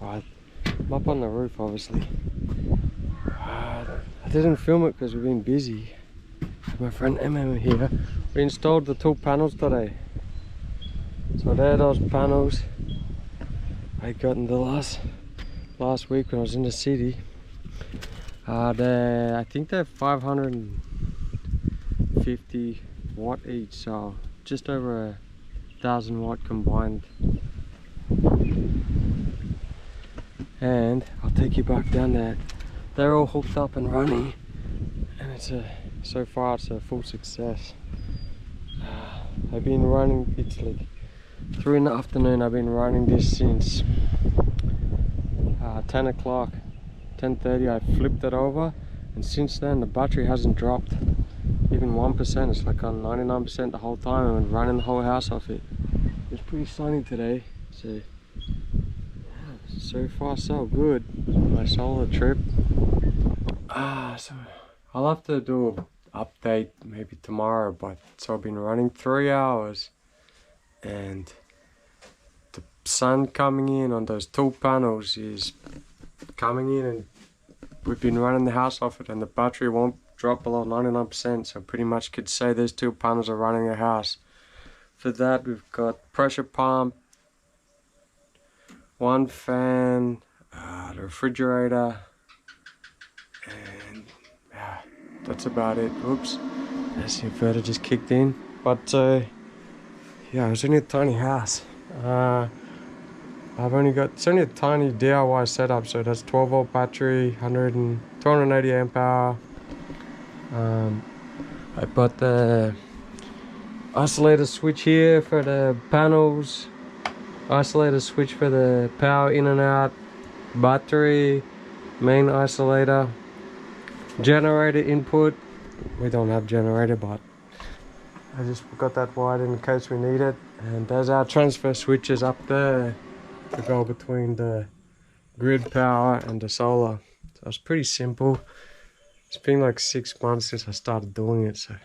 Right, I'm up on the roof obviously. I didn't film it because we've been busy. My friend MM here. We installed the 2 panels today. So there are those panels I got in the last week when I was in the city. I think they're 550 watt each, so just over 1,000 watt combined. And I'll take you back down there. They're all hooked up and running, and so far it's a full success. I've been running, it's like 3 in the afternoon. I've been running this since 10 o'clock, 10:30. I flipped it over, and since then the battery hasn't dropped even 1%. It's like on 99% the whole time. I've been running the whole house off it. It's pretty sunny today, so so far so good. My solar trip. So I'll have to do an update maybe tomorrow, but so I've been running 3 hours, and the sun coming in on those 2 panels is coming in, and we've been running the house off it, and the battery won't drop below 99%, so pretty much could say these 2 panels are running the house. For that we've got pressure pump, 1 fan, the refrigerator, and that's about it. Oops, that's the inverter just kicked in. But yeah, it's only a tiny house. It's only a tiny DIY setup, so that's 12 volt battery, 280 amp hour. I bought the isolator switch here for the panels, isolator switch for the power in and out, battery, main isolator, generator input. We don't have generator, but I just got that wired in case we need it. And there's our transfer switches up there to go between the grid power and the solar. So it's pretty simple. It's been like 6 months since I started doing it, so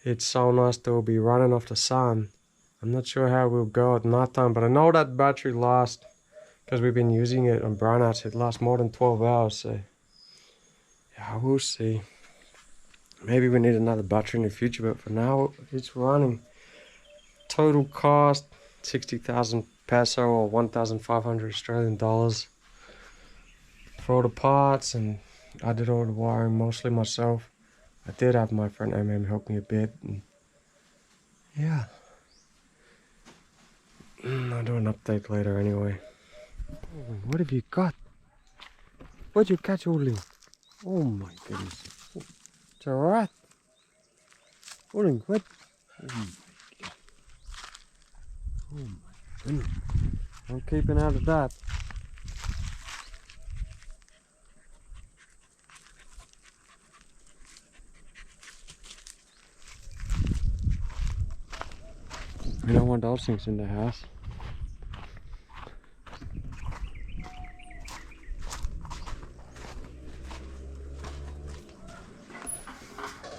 it's so nice to be running off the sun. I'm not sure how it will go at night time, but I know that battery lasts, because we've been using it on brownouts, it lasts more than 12 hours, so yeah, we'll see. Maybe we need another battery in the future, but for now it's running. Total cost 60,000 peso or 1,500 Australian dollars for all the parts, and I did all the wiring mostly myself. I did have my friend MM help me a bit, and yeah, I'll do an update later anyway. Oh, what have you got? What'd you catch, Olin? Oh my goodness, it's a rat. Olin, what? Oh my god. Oh my goodness. I'm keeping out of that. We don't want those things in the house.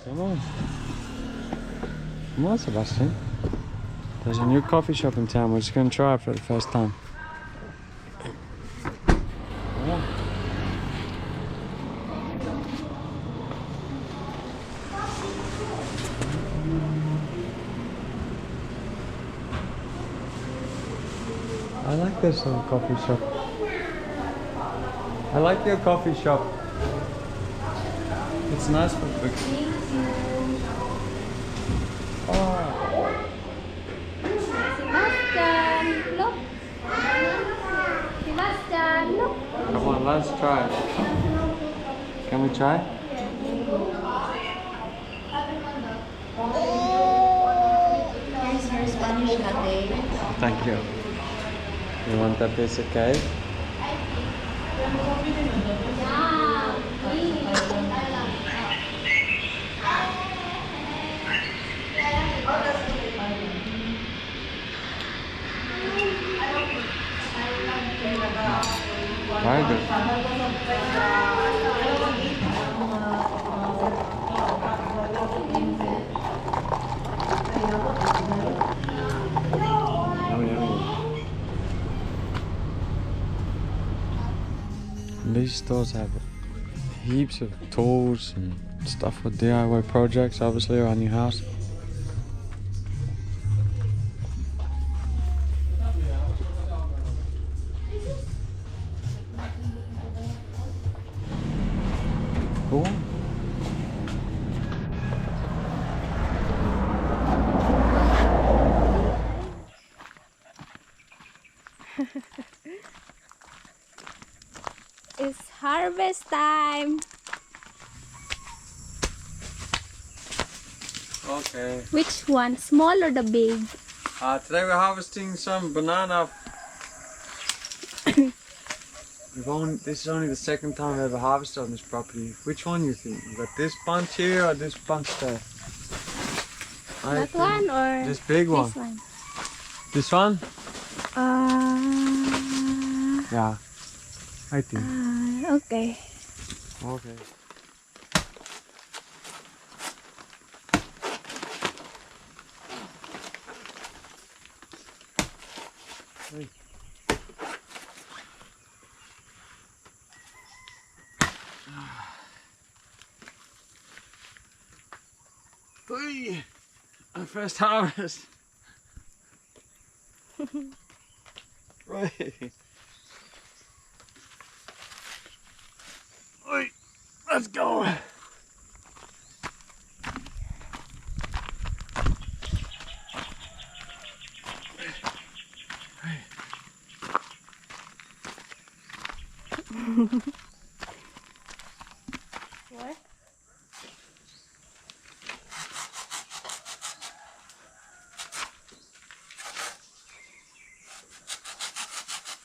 Come on. Come on, Sebastian. There's a new coffee shop in town. We're just going to try it for the first time. Yeah. I like this coffee shop. I like your coffee shop. It's nice for quick. Oh. Sebastian, look. Sebastian, look. Come on, let's try it. Can we try? Here's your Spanish latte. Thank you. You want that piece of cake? Very good. These stores have heaps of tools and stuff for DIY projects, obviously, around your house. Cool. It's harvest time. Okay. Which one? Small or the big? Today we're harvesting some banana. This is only the second time I've ever harvested on this property. Which one you think? You got this bunch here or this bunch there? That one or This big one. this one? This one? Uh, Yeah. I think. okay. Okay. Hey, our first harvest. Right. Hey, let's go. What?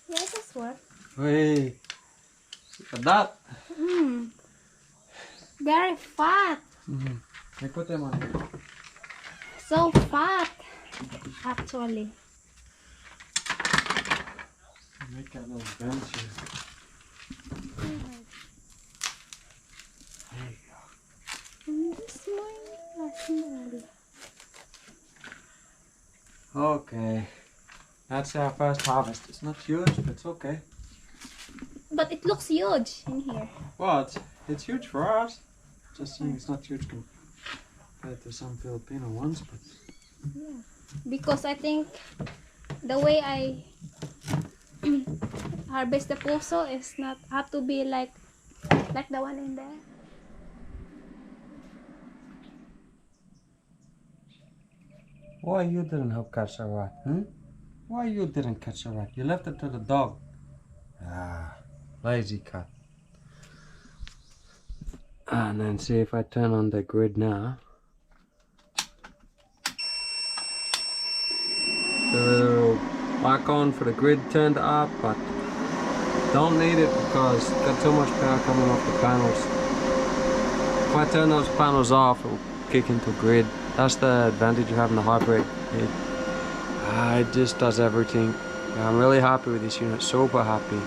Yeah, this work. Hey, look at that. Very fat. Hey, put them on. So fat. Actually. Make a little bench here. There you This one. go. Okay. That's our first harvest. It's not huge, but it's okay. But it looks huge in here. What? It's huge for us. Just saying it's not huge compared to some Filipino ones, but Because I think the way I harvest the puso is not have to be like the one in there. why you didn't help catch a rat, huh? Why you didn't catch a rat? You left it to the dog. Ah, lazy cat. And then see if I turn on the grid now. The little icon for the grid turned up, but don't need it because got too much power coming off the panels. If I turn those panels off, it will kick into grid. That's the advantage of having the hybrid. It just does everything. Yeah, I'm really happy with this unit, super happy.